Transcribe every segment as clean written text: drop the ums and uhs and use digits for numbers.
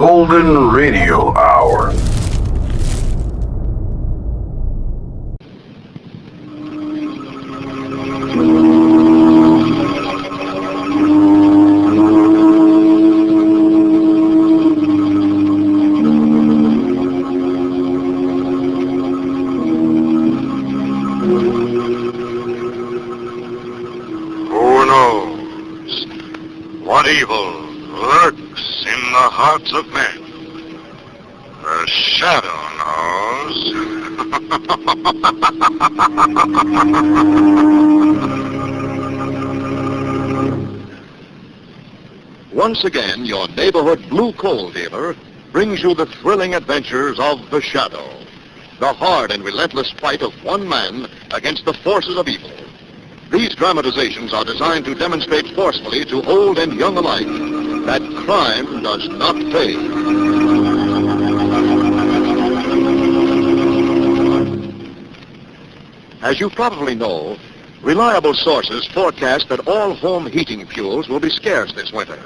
Golden Radio Hour. Who knows what evil lurks in the hearts of men? The shadow knows. Once again, your neighborhood blue coal dealer brings you the thrilling adventures of The Shadow, the hard and relentless fight of one man against the forces of evil. These dramatizations are designed to demonstrate forcefully to old and young alike that crime does not pay. As you probably know, reliable sources forecast that all home heating fuels will be scarce this winter.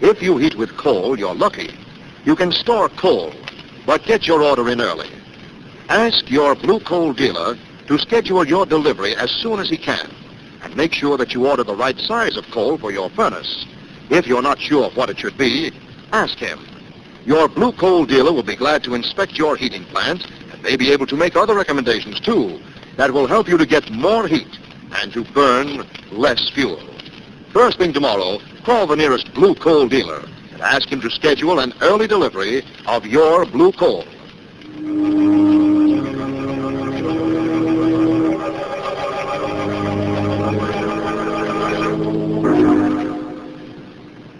If you heat with coal, you're lucky. You can store coal, but get your order in early. Ask your blue coal dealer to schedule your delivery as soon as he can, and make sure that you order the right size of coal for your furnace. If you're not sure of what it should be, ask him. Your blue coal dealer will be glad to inspect your heating plant and may be able to make other recommendations, too, that will help you to get more heat and to burn less fuel. First thing tomorrow, call the nearest blue coal dealer and ask him to schedule an early delivery of your blue coal.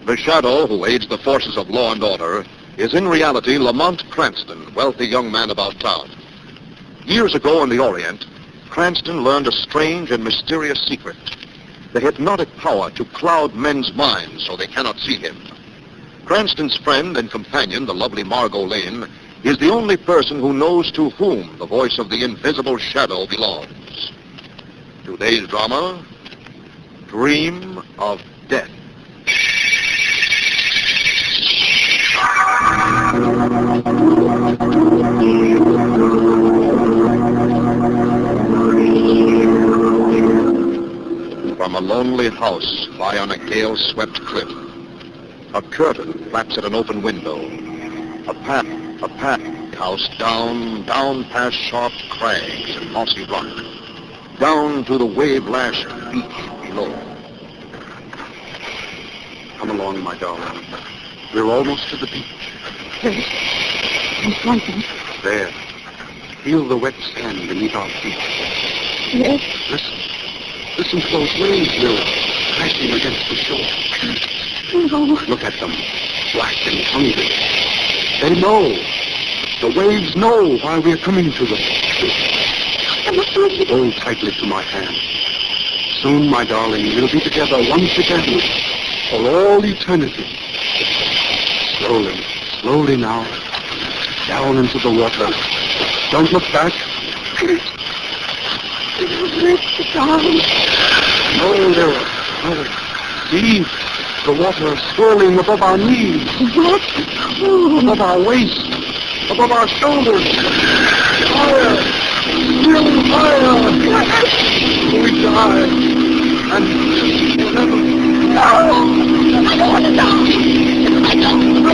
The Shadow, who aids the forces of law and order, is in reality Lamont Cranston, wealthy young man about town. Years ago in the Orient, Cranston learned a strange and mysterious secret, the hypnotic power to cloud men's minds so they cannot see him. Cranston's friend and companion, the lovely Margot Lane, is the only person who knows to whom the voice of the invisible Shadow belongs. Today's drama, Dream of Death. From a lonely house high on a gale-swept cliff, a curtain flaps at an open window. A path house down past sharp crags and mossy rock, down to the wave-lashed beach below. Come along, my darling. We're almost to the beach. I'm frightened. There. Feel the wet sand beneath our feet. Yes? Listen to those waves, Lily, crashing against the shore. No. Look at them, black and hungry. They know. The waves know why we're coming to them. I'm afraid. Hold tightly to my hand. Soon, my darling, we'll be together once again for all eternity. Slowly now, down into the water. Don't look back. No, Lyra, no. See, the water is swirling above our knees. What? Oh. Above our waist. Above our shoulders. Higher. Still higher. We die. And forever. No! I don't want to die! I don't! I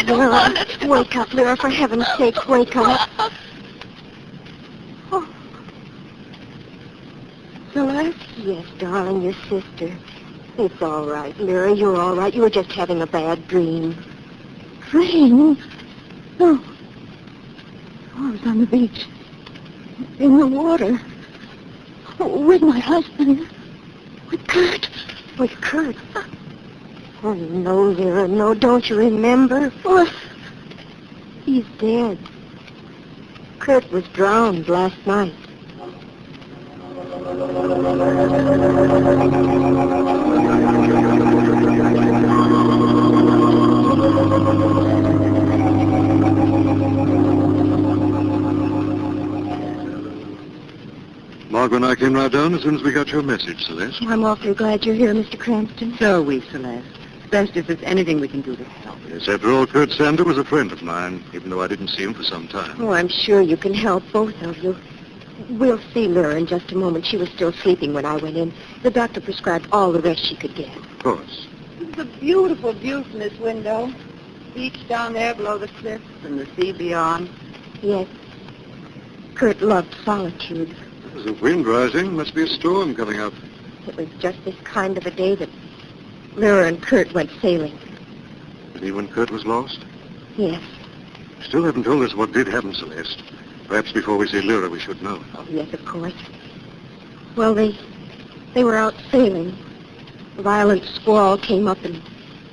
don't want to. Wake up, Lyra, for heaven's sake, wake up. Oh. Celeste? Yes, darling, your sister. It's all right, Lyra, you're all right. You were just having a bad dream. Dream? No. I was on the beach. In the water. With my husband. With Kurt. With Kurt? Oh, no, Lyra, no. Don't you remember? What? He's dead. Kurt was drowned last night. came right down as soon as we got your message, Celeste. I'm awfully glad you're here, Mr. Cranston. So are we, Celeste. Best if there's anything we can do to help. Yes, after all, Kurt Sander was a friend of mine, even though I didn't see him for some time. Oh, I'm sure you can help, both of you. We'll see Lyra in just a moment. She was still sleeping when I went in. The doctor prescribed all the rest she could get. Of course. It's a beautiful view from this window. Beach down there below the cliffs and the sea beyond. Yes. Kurt loved solitude. There's a wind rising. Must be a storm coming up. It was just this kind of a day that Lyra and Kurt went sailing. You mean when Kurt was lost? Yes. Still haven't told us what did happen, Celeste. Perhaps before we see Lyra, we should know. Oh, yes, of course. Well, they were out sailing. A violent squall came up and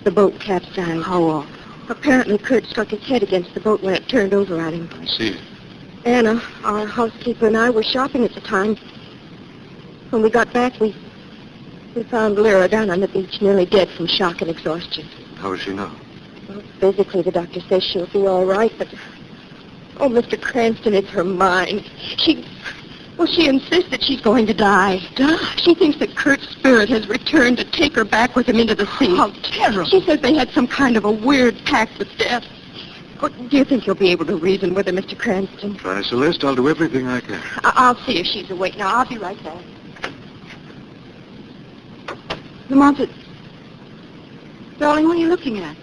the boat capsized. How awful. Apparently, Kurt struck his head against the boat when it turned over on him. I see. Anna, our housekeeper, and I were shopping at the time. When we got back, we found Lyra down on the beach, nearly dead from shock and exhaustion. How is she now? Well, physically, the doctor says she'll be all right, but... Oh, Mr. Cranston, it's her mind. She insists that she's going to die. Die? She thinks that Kurt's spirit has returned to take her back with him into the sea. How terrible. She says they had some kind of a weird pact with death. Oh, do you think you'll be able to reason with her, Mr. Cranston? Try, Celeste. I'll do everything I can. I'll see if she's awake now. I'll be right back. Lamont, darling, what are you looking at?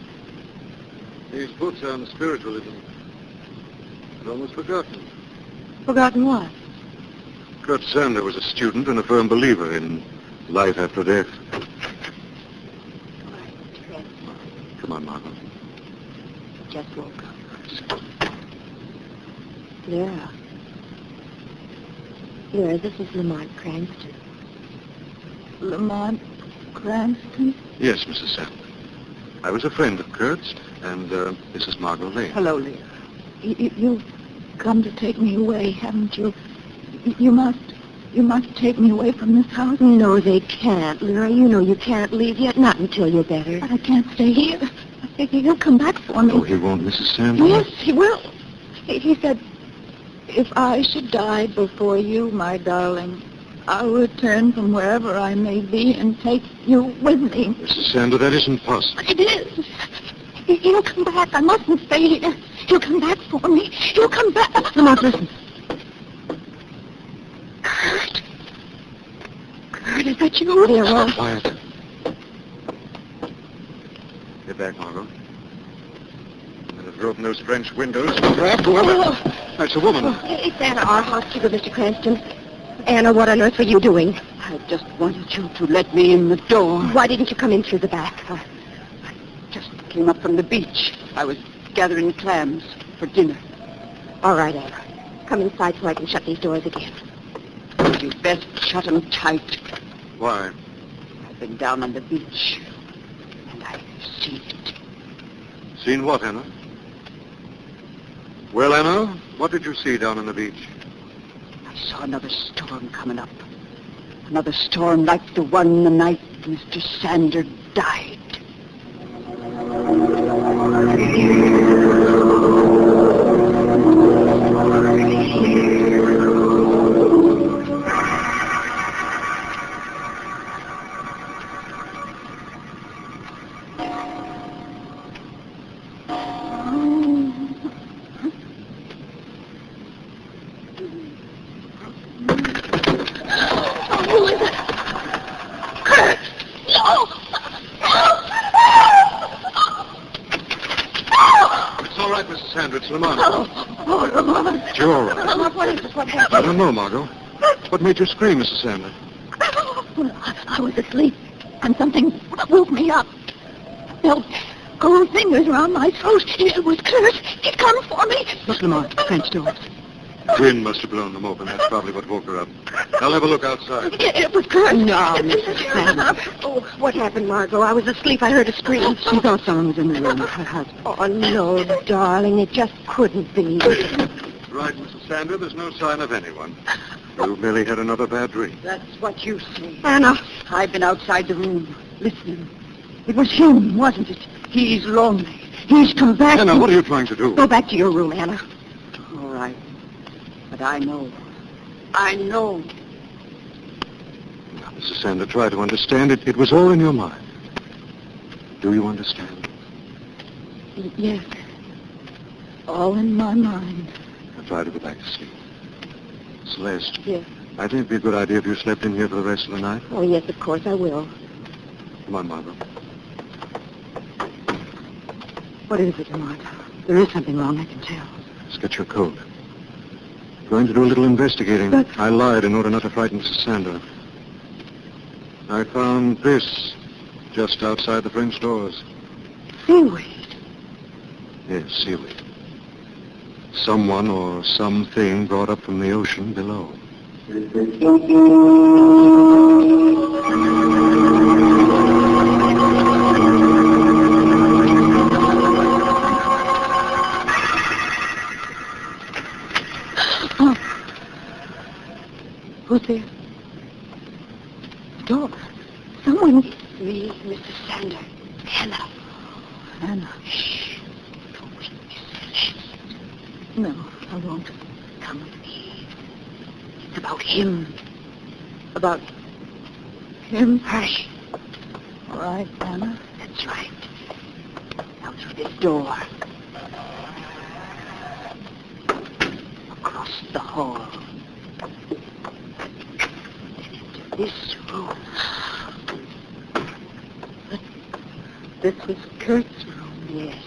These books on spiritualism. I'd almost forgotten. Forgotten what? Kurt Sander was a student and a firm believer in life after death. Come on, Margot. Just woke up. Lyra. Lyra, this is Lamont Cranston. Lamont Cranston? Yes, Mrs. Sander. I was a friend of Kurt's, and this is Margot Lane. Hello, Lyra. You've come to take me away, haven't you? You must take me away from this house. No, they can't, Lyra. You know you can't leave yet, not until you're better. But I can't stay here. He'll come back for me. No, he won't, Mrs. Sander. Yes, he will. He said, if I should die before you, my darling, I'll return from wherever I may be and take you with me. Mrs. Sander, that isn't possible. It is. He'll come back. I mustn't stay here. He'll come back for me. He'll come back. Lamont, listen. Kurt. Kurt, is that you? Dear, well, Quiet. Get back, Margot. Better open those French windows. Grab whoever. That's a woman. it's Anna, our housekeeper, Mr. Cranston. Anna, what on earth were you doing? I just wanted you to let me in the door. Why didn't you come in through the back? I just came up from the beach. I was gathering clams for dinner. All right, Anna. Come inside so I can shut these doors again. You'd best shut them tight. Why? I've been down on the beach, and I've seen it. Seen what, Anna? Well, Anna, what did you see down on the beach? I saw another storm coming up. Another storm like the one the night Mr. Sander died. It's Lamont. Oh, Lamont. You're all right. Lamont, what is this? What I happened? don't know, Margot. What made you scream, Mrs. Sander? I was asleep, and something woke me up. I felt cold fingers around my throat. It was Kurt. He'd come for me. Look, Lamont, French doors. Wind must have blown them open. That's probably what woke her up. I'll have a look outside. It was Kurt. No, Mrs. Sander. Oh, what happened, Margot? I was asleep. I heard a scream. She thought someone was in the room. Her husband. Oh, no, darling. It just couldn't be. Right, Mrs. Sander, there's no sign of anyone. You merely had another bad dream. That's what you say. Anna. I've been outside the room, listening. It was him, wasn't it? He's lonely. He's come back. Anna, what are you trying to do? Go back to your room, Anna. All right. But I know. Sander, try to understand it. It was all in your mind. Do you understand? Yes. All in my mind. Now try to go back to sleep. Celeste. Yes. I think it'd be a good idea if you slept in here for the rest of the night. Oh, yes, of course I will. Come on, Margot. What is it, Lamont? There is something wrong, I can tell. Let's get your coat. Going to do a little investigating. But- I lied in order not to frighten Mrs. Sander. I found this just outside the French doors. Seaweed. Yes, seaweed. Someone or something brought up from the ocean below. Who's there? Door. Someone. Me, Mrs. Sander. Hannah. Anna. Shh. No, I won't. Come with me. It's about him. About him? Hush. All right, Anna. That's right. Now through this door. Across the hall. Then into this room. This was Kurt's room. Yes.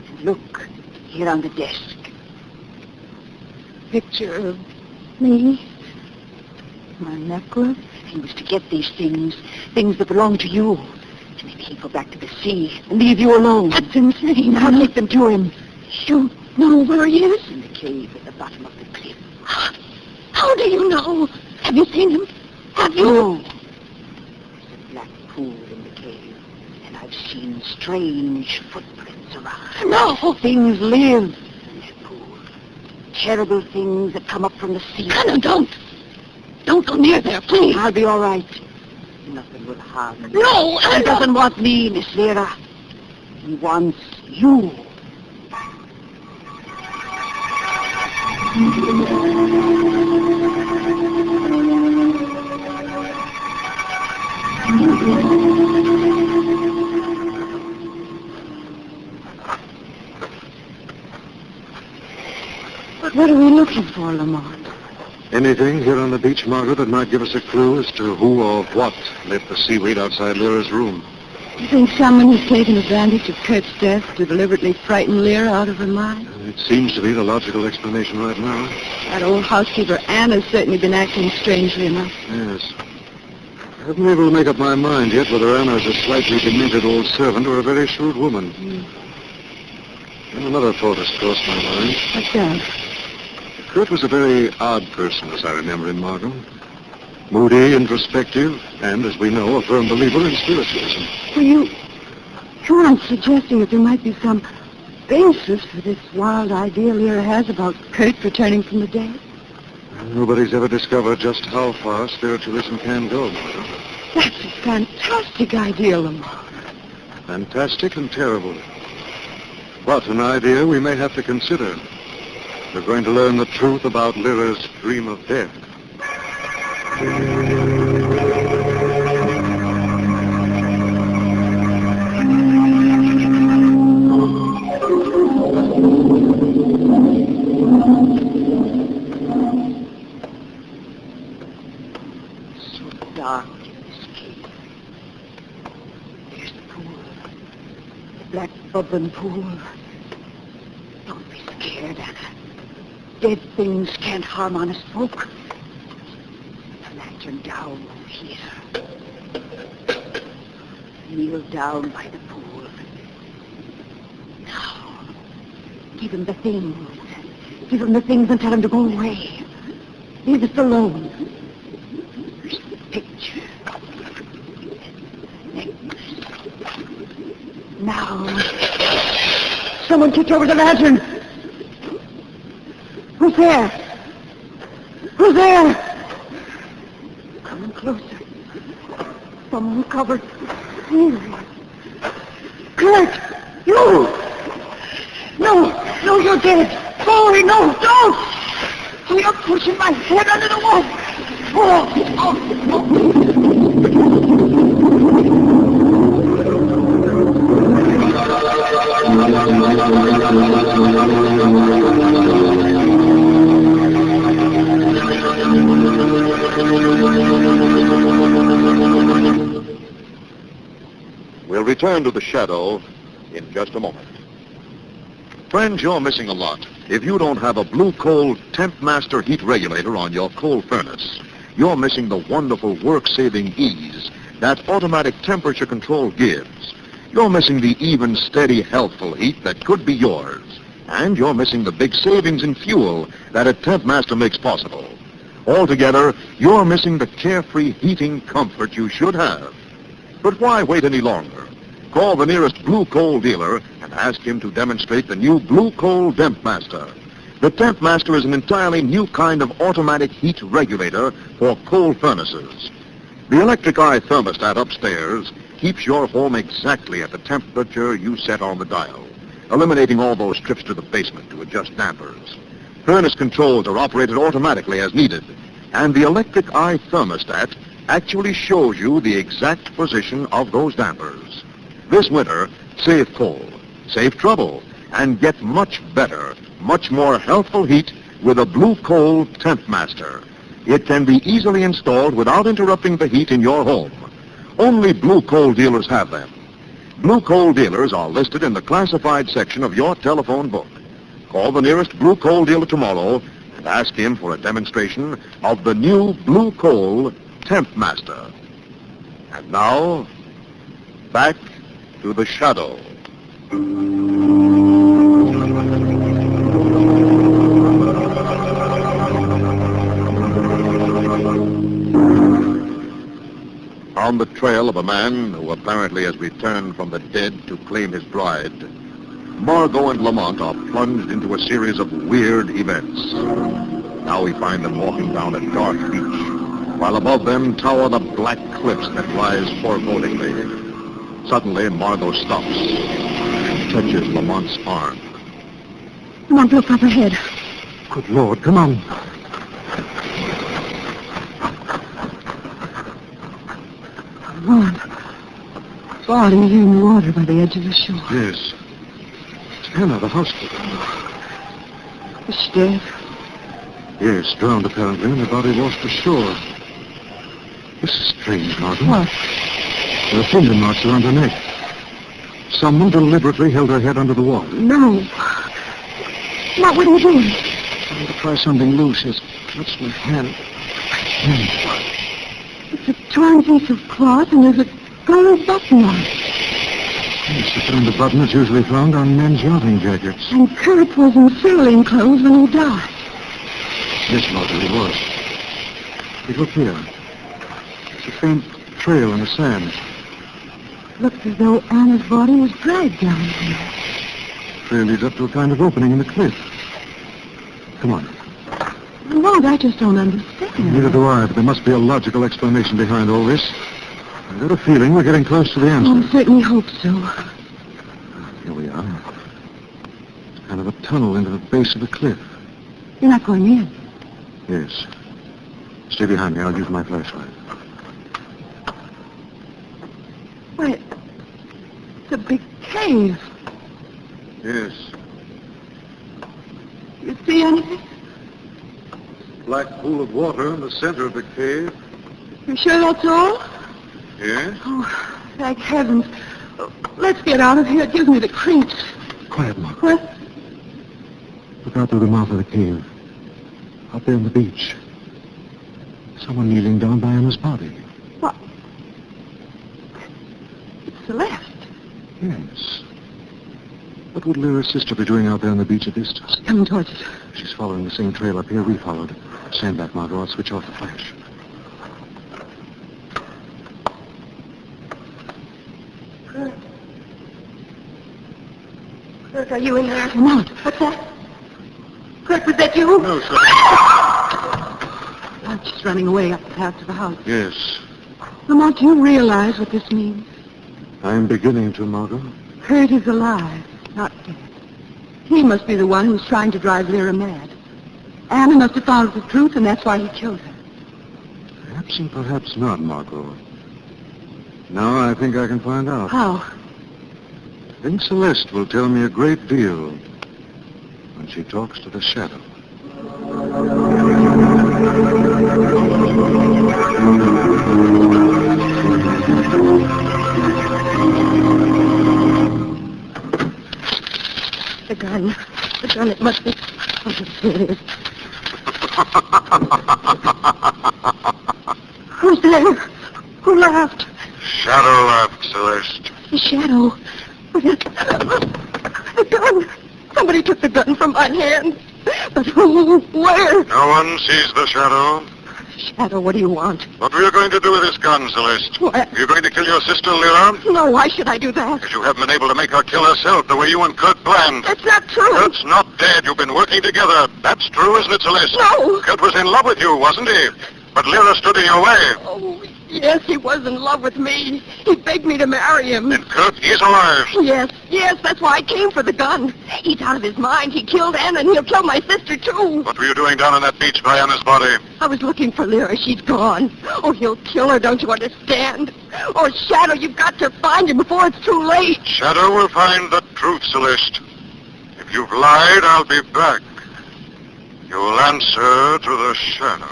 And look, here on the desk. Picture of me. My necklace. He was to get these things that belong to you. And then he'd go back to the sea and leave you alone. That's insane, I'll Anna. take them to him. You know where he is? In the cave at the bottom of the cliff. How do you know? Have you seen him? Have you? No. There's a black pool in the cave. And I've seen strange footprints around. No. Things live in that pool. Terrible things that come up from the sea. Anna, don't. Don't go near there, please. I'll be all right. Nothing will harm you. No, He Anna. doesn't want me, Miss Vera. He wants you. But what are we looking for, Lamont? Anything here on the beach, Margaret, that might give us a clue as to who or what lit the seaweed outside Lyra's room? You think someone has taken advantage of Kurt's death to deliberately frighten Lyra out of her mind? It seems to be the logical explanation right now. That old housekeeper Anne has certainly been acting strangely enough. Yes. I haven't been able to make up my mind yet whether Anna's a slightly demented old servant or a very shrewd woman. And another thought has crossed my mind. What's that? Kurt was a very odd person, as I remember him, Margot. Moody, introspective, and, as we know, a firm believer in spiritualism. Well, you aren't suggesting that there might be some basis for this wild idea Lyra has about Kurt returning from the dead? Nobody's ever discovered just how far spiritualism can go, Margot. That's a fantastic idea, Lamont. Fantastic and terrible. But an idea we may have to consider. We're going to learn the truth about Lyra's dream of death. So dark in this cave. There's the pool. The black bubbling pool. Don't be scared, Anna. Dead things can't harm honest folk. The lantern down here. Kneel down by the pool. Now, give him the things. Give him the things and tell him to go away. Leave us alone. There's the picture. Necklace. Now, someone kicked over the lantern. Who's there? Who's there? Coming closer. Someone covered. Kurt! You! No, you're dead. Boy, no, don't! Oh, you're pushing my head under the wall. Oh. return to the shadow in just a moment. Friends, you're missing a lot if you don't have a Blue Coal Temp Master heat regulator on your coal furnace. You're missing the wonderful work-saving ease that automatic temperature control gives. You're missing the even, steady, healthful heat that could be yours. And you're missing the big savings in fuel that a Temp Master makes possible. Altogether, you're missing the carefree heating comfort you should have. But why wait any longer? Call the nearest Blue Coal dealer and ask him to demonstrate the new Blue Coal Temp Master. The Temp Master is an entirely new kind of automatic heat regulator for coal furnaces. The electric eye thermostat upstairs keeps your home exactly at the temperature you set on the dial, eliminating all those trips to the basement to adjust dampers. Furnace controls are operated automatically as needed, and the electric eye thermostat actually shows you the exact position of those dampers. This winter, save coal, save trouble, and get much better, much more healthful heat with a Blue Coal Temp Master. It can be easily installed without interrupting the heat in your home. Only Blue Coal dealers have them. Blue Coal dealers are listed in the classified section of your telephone book. Call the nearest Blue Coal dealer tomorrow and ask him for a demonstration of the new Blue Coal Temp Master. And now, back to the shadow. On the trail of a man who apparently has returned from the dead to claim his bride, Margot and Lamont are plunged into a series of weird events. Now we find them walking down a dark beach, while above them tower the black cliffs that rise forebodingly. Suddenly, Margot stops and touches Lamont's arm. Lamont, look up ahead. Good Lord, come on. Lamont, falling here in the water by the edge of the shore. Yes. It's Hannah, the housekeeper. Is she dead? Yes, drowned apparently, and her body washed ashore. This is strange, Margot. What? There are finger marks around her neck. Someone deliberately held her head under the water. No. What are you doing? Trying to try something loose. It's touched my hand. It's a torn piece of cloth and there's a gold button on it. It's the kind of button that's usually found on men's yachting jackets. And Kurt was in sailing clothes when he died. Yes, Margot, he was. Hey, look here. It's a faint trail in the sand. Looks as though Anna's body was dragged down here. Trail leads up to a kind of opening in the cliff. Come on. Lamont, I just don't understand. Neither do I, but there must be a logical explanation behind all this. I've got a feeling we're getting close to the answer. I certainly hope so. Here we are. It's kind of a tunnel into the base of the cliff. You're not going in. Yes. Stay behind me. I'll use my flashlight. Why, it's a big cave. Yes. You see anything? Black pool of water in the center of the cave. You sure that's all? Yes? Oh, thank heavens. Oh, let's get out of here. It gives me the creeps. Quiet, Mark. What? Look out through the mouth of the cave. Out there on the beach. Someone kneeling down by Anna's body. What? It's Celeste. Yes. What would Lyra's sister be doing out there on the beach at this time? She's coming towards us. She's following the same trail up here we followed. Stand back, Margot. I'll switch off the flash. Kirk, are you in there? Lamont. What's that? Kirk, was that you? No, sir. Lamont, she's running away up the path to the house. Yes. Lamont, do you realize what this means? I'm beginning to, Margot. Kurt is alive, not dead. He must be the one who's trying to drive Lyra mad. Anna must have found out the truth, and that's why he killed her. Perhaps and perhaps not, Margot. Now I think I can find out. How? I think Celeste will tell me a great deal when she talks to the shadow. The gun. The gun, it must be... Oh, here it is. Who's there? Who laughed? Shadow laughed, Celeste. The shadow. The gun. Somebody took the gun from my hand. But who? Where? No one sees the shadow. Shadow, what do you want? What were you going to do with this gun, Celeste? What? Are you going to kill your sister, Lyra? No, why should I do that? Because you haven't been able to make her kill herself the way you and Kurt planned. That's not true. Kurt's not dead. You've been working together. That's true, isn't it, Celeste? No. Kurt was in love with you, wasn't he? But Lyra stood in your way. Oh, yes, he was in love with me. He begged me to marry him. And Kurt, he's alive. Yes, that's why I came for the gun. He's out of his mind. He killed Anna, and he'll kill my sister, too. What were you doing down on that beach by Anna's body? I was looking for Lyra. She's gone. Oh, he'll kill her, don't you understand? Oh, Shadow, you've got to find him before it's too late. Shadow will find the truth, Celeste. If you've lied, I'll be back. You'll answer to the Shadow.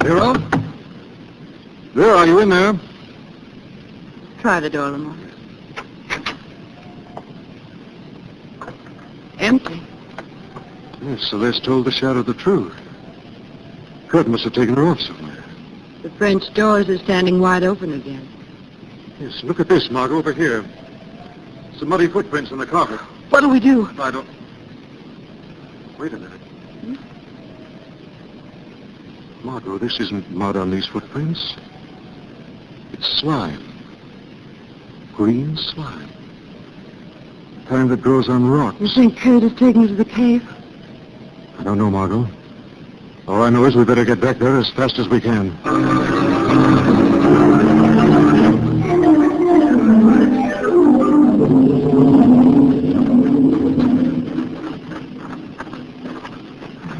Lyra? Lyra, are you in there? Try the door, Lamont. Empty. Yes, Celeste told the Shadow the truth. Kurt must have taken her off somewhere. The French doors are standing wide open again. Yes, look at this, Margot, over here. Some muddy footprints on the carpet. What'll we do? I don't... Wait a minute. Margot, this isn't mud on these footprints. It's slime. Green slime. The kind that grows on rocks. You think Kurt has taken her to the cave? I don't know, Margot. All I know is we better get back there as fast as we can.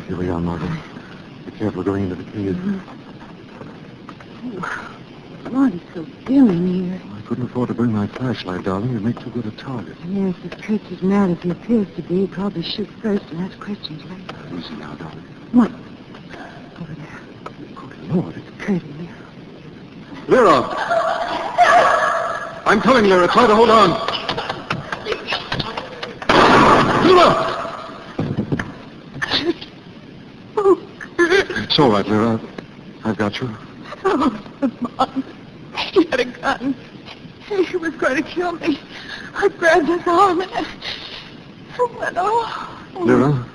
Here we are, Margot. Be careful going into the cave. Lord, it's so dim in here. I couldn't afford to bring my flashlight, darling. You'd make too good a target. Yes, if Kurt's as mad as he appears to be, he'd probably shoot first and ask questions later. Easy now, darling. What? Over there. Good Lord, it's Kurt in there. Lyra! I'm coming, Lyra. Try to hold on. Lyra! It's all right, Lyra. I've got you. Oh, Mom. He had a gun. He was going to kill me. I grabbed his arm and went off. Lyra,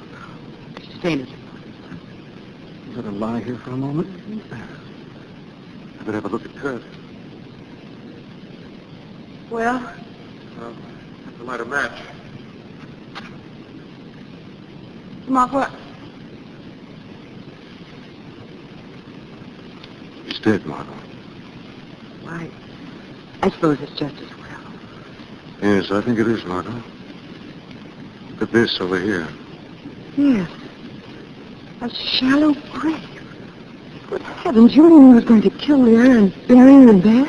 Stay in it. you better lie here for a moment. I better have a look at Kurt. Well, Have to light a match. Mom, what? He's dead, Margot. Why, I suppose it's just as well. Yes, I think it is, Margot. Look at this over here. Yes. A shallow grave. Good heavens, you mean he was going to kill Lyra and bury her in there?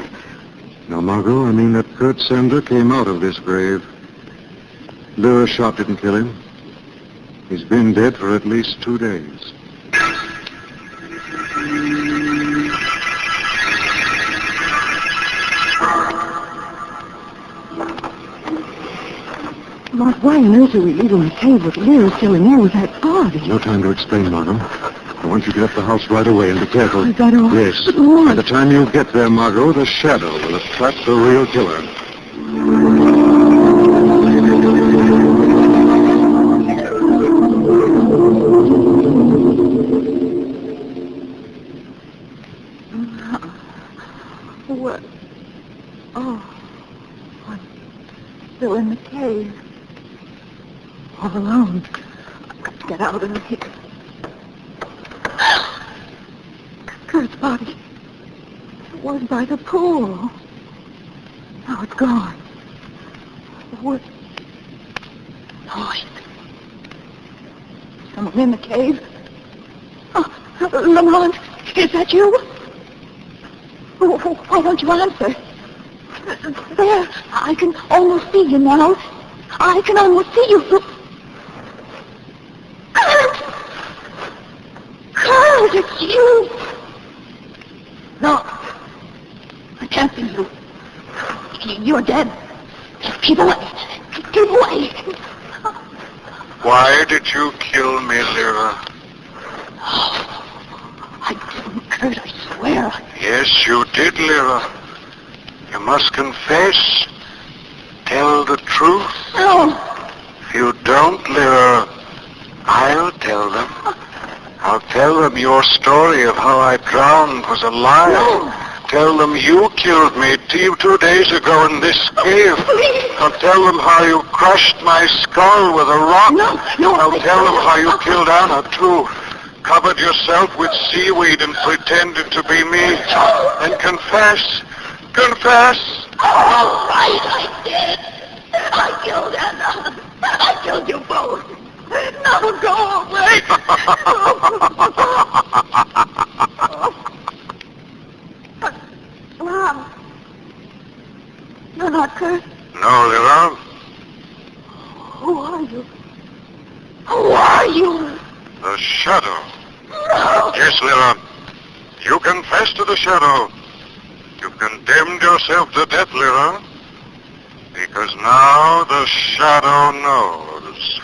No, Margot, I mean that Kurt Sender came out of this grave. Lyra's shot didn't kill him. He's been dead for at least 2 days. Mark, why on earth are we leaving the cave with Lyra still in there with that body? No time to explain, Margot. I want you to get up the house right away and be careful. Is that all? Yes. But, Lord. By the time you get there, Margot, the Shadow will have trapped the real killer. What? Oh, I'm still in the cave. All alone. I've got to get out of here. Kurt's body. It was by the pool. Now it's gone. What? Noise. Someone in the cave. Oh, Lamont, is that you? Why don't you answer? There, I can almost see you now. I can almost see you. Kurt! Kurt, it's you! can't be you. You're dead. Keep away. Keep away. Why did you kill me, Lyra? I didn't, Kurt, I swear. Yes, you did, Lyra. You must confess. Tell the truth. No. If you don't, Lyra, I'll tell them. I'll tell them your story of how I drowned was a lie. No. Tell them you killed me 2 days ago in this cave. Please. I'll tell them how you crushed my skull with a rock. No, I'll tell them how you killed Anna, too. Covered yourself with seaweed and pretended to be me. And confess. Confess. All right, I did. I killed Anna. I killed you both. Now go away. Mom. You're not Kurt. No, Lyra. Who are you? Who are you? The Shadow. No. Yes, Lyra. You confess to the Shadow. You've condemned yourself to death, Lyra. Because now the Shadow knows.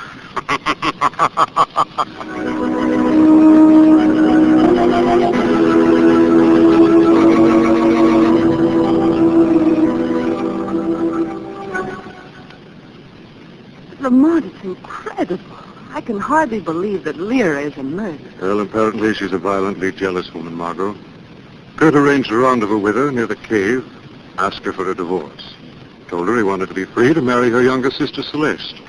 Lamont, it's incredible. I can hardly believe that Lyra is a murderer. Well, apparently she's a violently jealous woman, Margot. Kurt arranged a rendezvous with her near the cave, asked her for a divorce. Told her he wanted to be free to marry her younger sister, Celeste.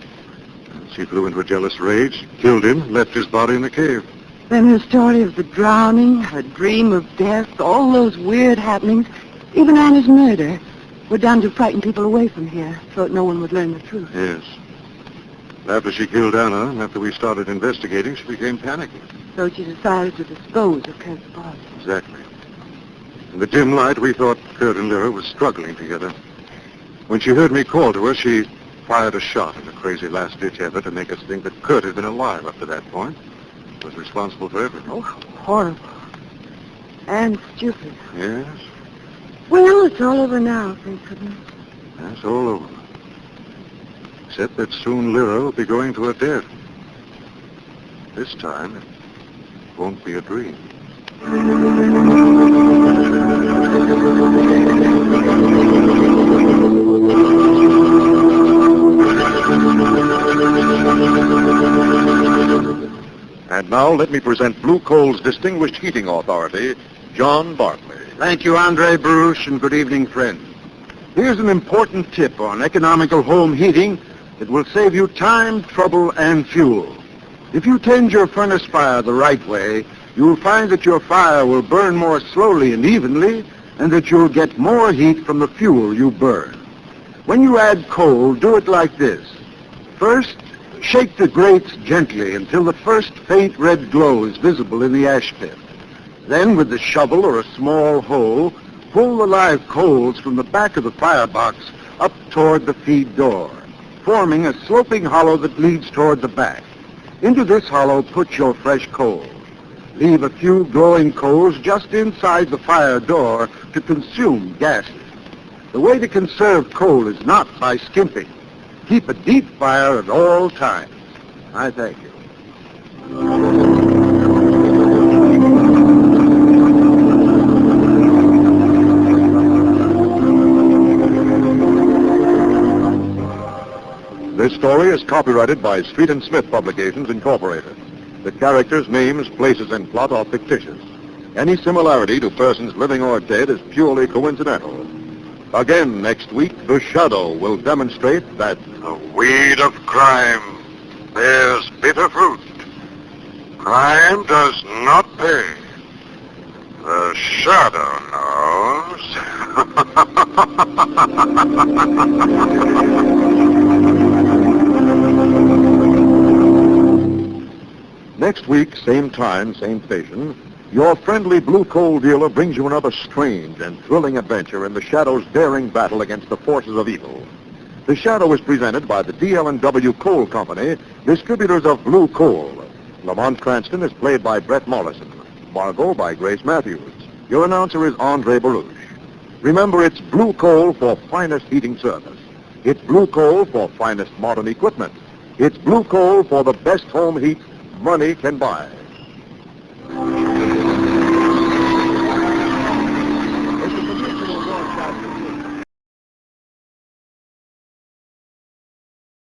She flew into a jealous rage, killed him, left his body in the cave. Then her story of the drowning, her dream of death, all those weird happenings, even Anna's murder, were done to frighten people away from here so that no one would learn the truth. Yes. After she killed Anna, and after we started investigating, she became panicky. So she decided to dispose of Kurt's body. Exactly. In the dim light, we thought Kurt and Lyra were struggling together. When she heard me call to her, she fired a shot in a crazy last-ditch effort to make us think that Kurt had been alive up to that point. Was responsible for everything. Oh, horrible. And stupid. Yes? Well, it's all over now, thank goodness. That's all over. Except that soon Lyra will be going to her death. This time, it won't be a dream. And now let me present Blue Coal's distinguished heating authority, John Bartley. Thank you, Andre Baruch, and good evening, friends. Here's an important tip on economical home heating that will save you time, trouble, and fuel. If you tend your furnace fire the right way, you'll find that your fire will burn more slowly and evenly, and that you'll get more heat from the fuel you burn. When you add coal, do it like this. First, shake the grates gently until the first faint red glow is visible in the ash pit. Then, with the shovel or a small hoe, pull the live coals from the back of the firebox up toward the feed door, forming a sloping hollow that leads toward the back. Into this hollow, put your fresh coal. Leave a few glowing coals just inside the fire door to consume gases. The way to conserve coal is not by skimping. Keep a deep fire at all times. I thank you. This story is copyrighted by Street and Smith Publications, Incorporated. The characters, names, places, and plot are fictitious. Any similarity to persons living or dead is purely coincidental. Again, next week, The Shadow will demonstrate that The weed of crime bears bitter fruit. Crime does not pay. The Shadow knows. next week, same time, same station, your friendly Blue Coal dealer brings you another strange and thrilling adventure in The Shadow's daring battle against the forces of evil. The Shadow is presented by the DL&W Coal Company, distributors of Blue Coal. Lamont Cranston is played by Brett Morrison. Margot by Grace Matthews. Your announcer is Andre Baruch. Remember, it's Blue Coal for finest heating service. It's Blue Coal for finest modern equipment. It's Blue Coal for the best home heat money can buy.